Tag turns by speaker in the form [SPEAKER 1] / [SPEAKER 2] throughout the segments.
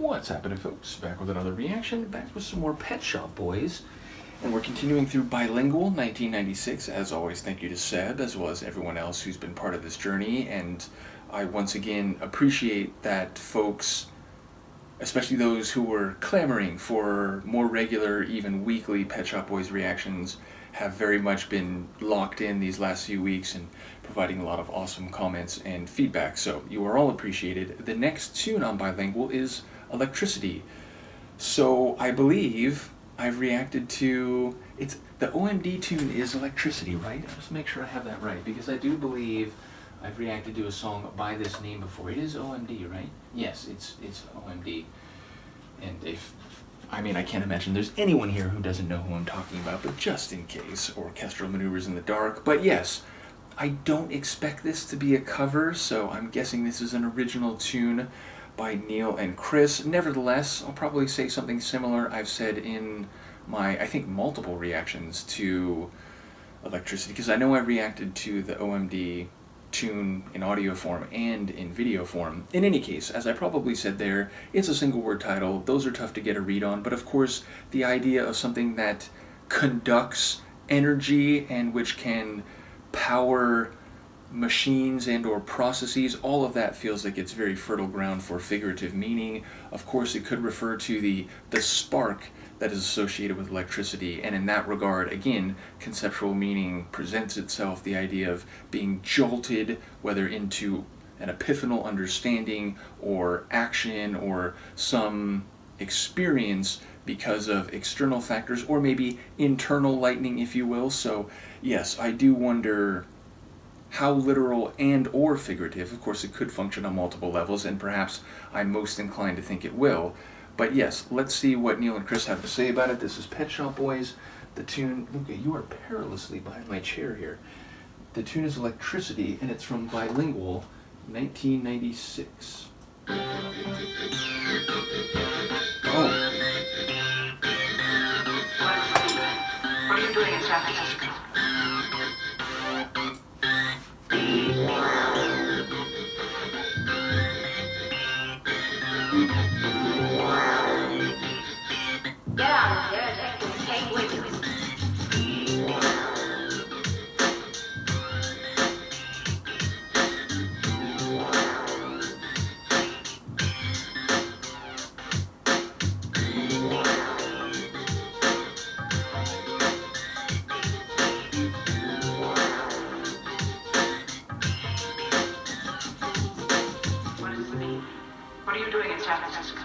[SPEAKER 1] What's happening, folks? Back with another reaction, back with some more Pet Shop Boys. And we're continuing through Bilingual, 1996. As always, thank you to Seb, as well as everyone else who's been part of this journey. And I once again appreciate that folks, especially those who were clamoring for more regular, even weekly Pet Shop Boys reactions, have very much been locked in these last few weeks and providing a lot of awesome comments and feedback. So you are all appreciated. The next tune on Bilingual is Electricity. So I believe I've reacted to, it's the OMD tune is Electricity, right? Just make sure I have that right, because I do believe I've reacted to a song by this name before. It is OMD, right? Yes, it's OMD. And I can't imagine there's anyone here who doesn't know who I'm talking about, but just in case, Orchestral Maneuvers in the Dark. But yes, I don't expect this to be a cover, so I'm guessing this is an original tune by Neil and Chris. Nevertheless, I'll probably say something similar I've said in my, I think, multiple reactions to Electricity, because I know I reacted to the OMD tune in audio form and in video form. In any case, as I probably said there, it's a single word title. Those are tough to get a read on, but of course the idea of something that conducts energy and which can power machines and or processes, all of that feels like it's very fertile ground for figurative meaning. Of course, it could refer to the spark that is associated with electricity, and in that regard, again, conceptual meaning presents itself, the idea of being jolted, whether into an epiphanal understanding or action or some experience because of external factors, or maybe internal lightning, if you will. So yes, I do wonder how literal and or figurative. Of course, it could function on multiple levels, and perhaps I'm most inclined to think it will. But yes, let's see what Neil and Chris have to say about it. This is Pet Shop Boys. The tune, Luca, you are perilously behind my chair here. The tune is Electricity, and it's from Bilingual, 1996. Oh.
[SPEAKER 2] What are you doing in San Francisco? Get out of there, take this tape with you. What does it mean? What are you doing in San Francisco?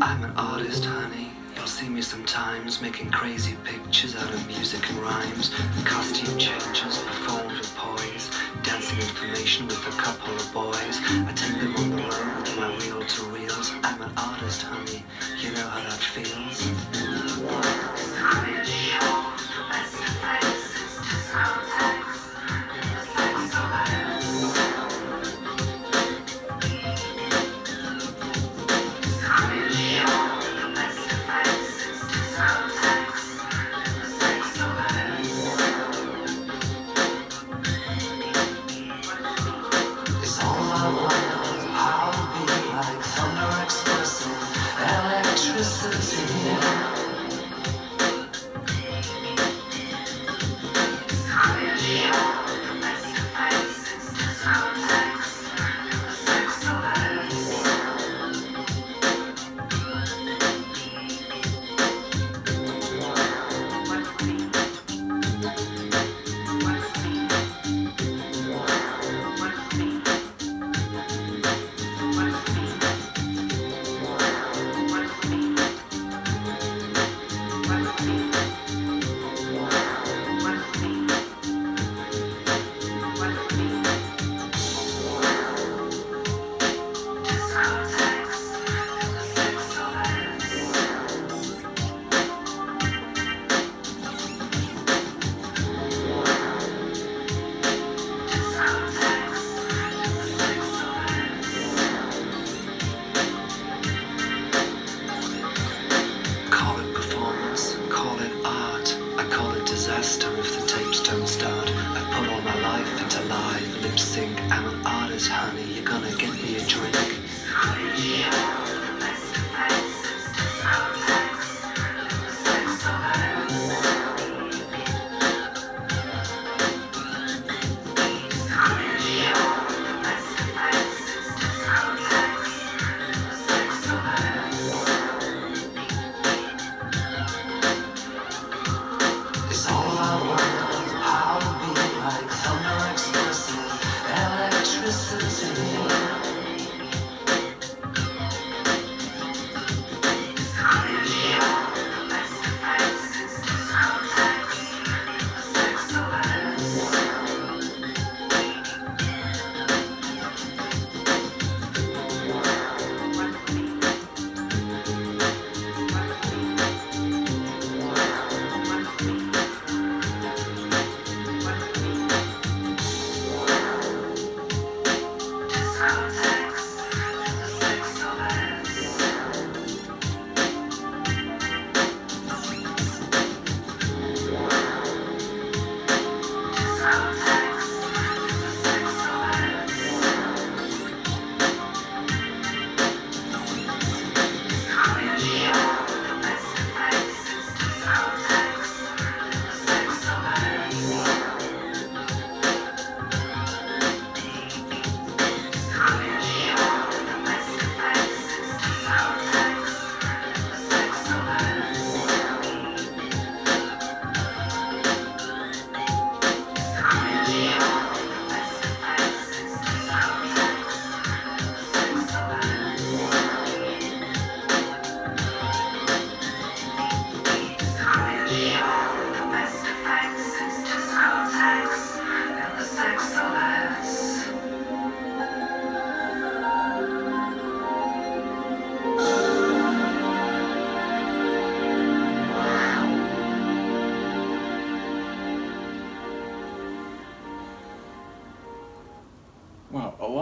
[SPEAKER 3] I'm an artist, honey. You'll see me sometimes making crazy pictures out of music and rhymes. Costume changes, performed with poise. Dancing information with a couple of boys. I take them on the road with my reel-to-reels. I'm an artist, honey. You know how that feels. It's all I want.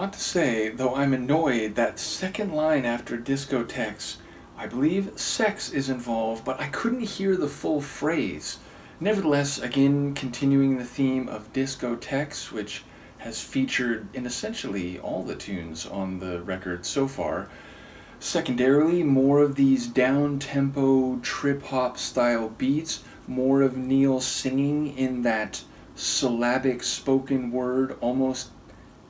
[SPEAKER 1] about to say, though I'm annoyed, that second line after discotheques, I believe sex is involved, but I couldn't hear the full phrase. Nevertheless, again, continuing the theme of discotheques, which has featured in essentially all the tunes on the record so far. Secondarily, more of these down-tempo, trip-hop style beats, more of Neil singing in that syllabic spoken word, almost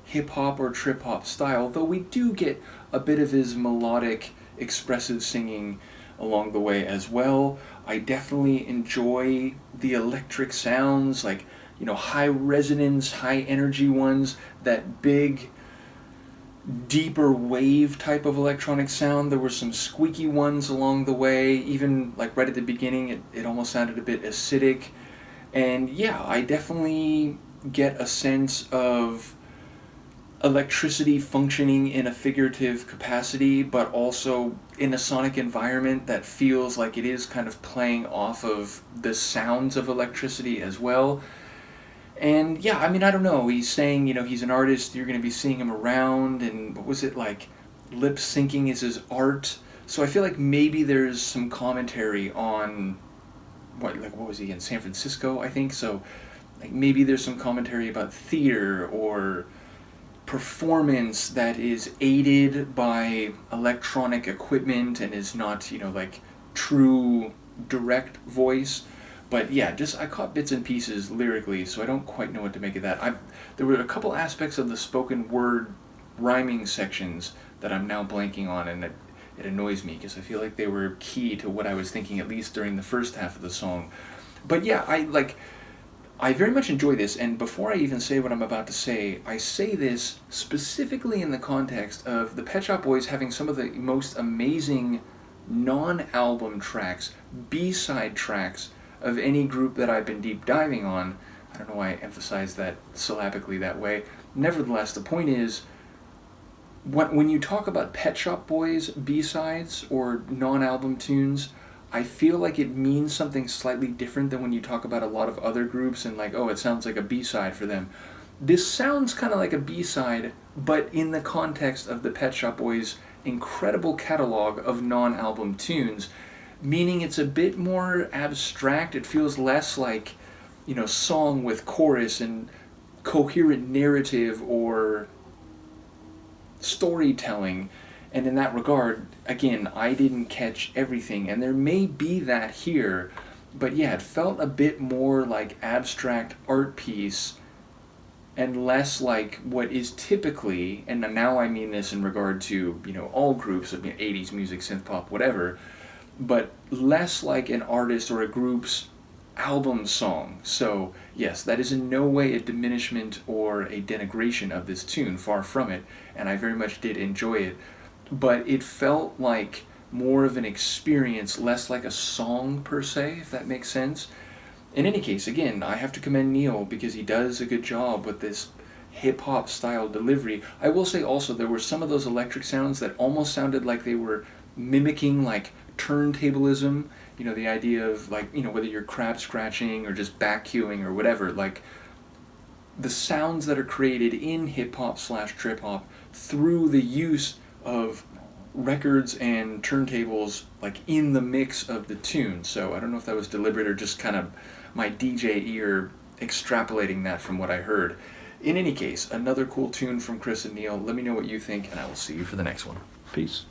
[SPEAKER 1] hip-hop or trip-hop style, though we do get a bit of his melodic, expressive singing along the way as well. I definitely enjoy the electric sounds, like, high resonance, high energy ones, that big, deeper wave type of electronic sound. There were some squeaky ones along the way, even like right at the beginning, it almost sounded a bit acidic. And yeah, I definitely get a sense of electricity functioning in a figurative capacity, but also in a sonic environment that feels like it is kind of playing off of the sounds of electricity as well. And yeah, I mean, I don't know, he's saying, he's an artist, you're going to be seeing him around, and what was it, like, lip syncing is his art. So I feel like maybe there's some commentary on, what was he, in San Francisco, I think? So like maybe there's some commentary about theater or performance that is aided by electronic equipment and is not, like true direct voice. But yeah, I caught bits and pieces lyrically, so I don't quite know what to make of that. There were a couple aspects of the spoken word rhyming sections that I'm now blanking on, and it annoys me because I feel like they were key to what I was thinking, at least during the first half of the song. But yeah, I very much enjoy this, and before I even say what I'm about to say, I say this specifically in the context of the Pet Shop Boys having some of the most amazing non-album tracks, B-side tracks, of any group that I've been deep diving on. I don't know why I emphasize that syllabically that way. Nevertheless, the point is, when you talk about Pet Shop Boys B-sides or non-album tunes, I feel like it means something slightly different than when you talk about a lot of other groups and like, oh, it sounds like a B-side for them. This sounds kind of like a B-side, but in the context of the Pet Shop Boys' incredible catalog of non-album tunes, meaning it's a bit more abstract. It feels less like, song with chorus and coherent narrative or storytelling. And in that regard, again, I didn't catch everything, and there may be that here, but yeah, it felt a bit more like abstract art piece and less like what is typically, and now I mean this in regard to, all groups of 80s music, synth pop, whatever, but less like an artist or a group's album song. So yes, that is in no way a diminishment or a denigration of this tune, far from it, and I very much did enjoy it, but it felt like more of an experience, less like a song per se, if that makes sense. In any case, again, I have to commend Neil because he does a good job with this hip-hop style delivery. I will say also there were some of those electric sounds that almost sounded like they were mimicking like turntablism, the idea of like, whether you're crab scratching or just back cueing or whatever, like the sounds that are created in hip-hop / trip-hop through the use of records and turntables like in the mix of the tune. So I don't know if that was deliberate or just kind of my DJ ear extrapolating that from what I heard. In any case, another cool tune from Chris and Neil. Let me know what you think, and I will see you for the next one. Peace.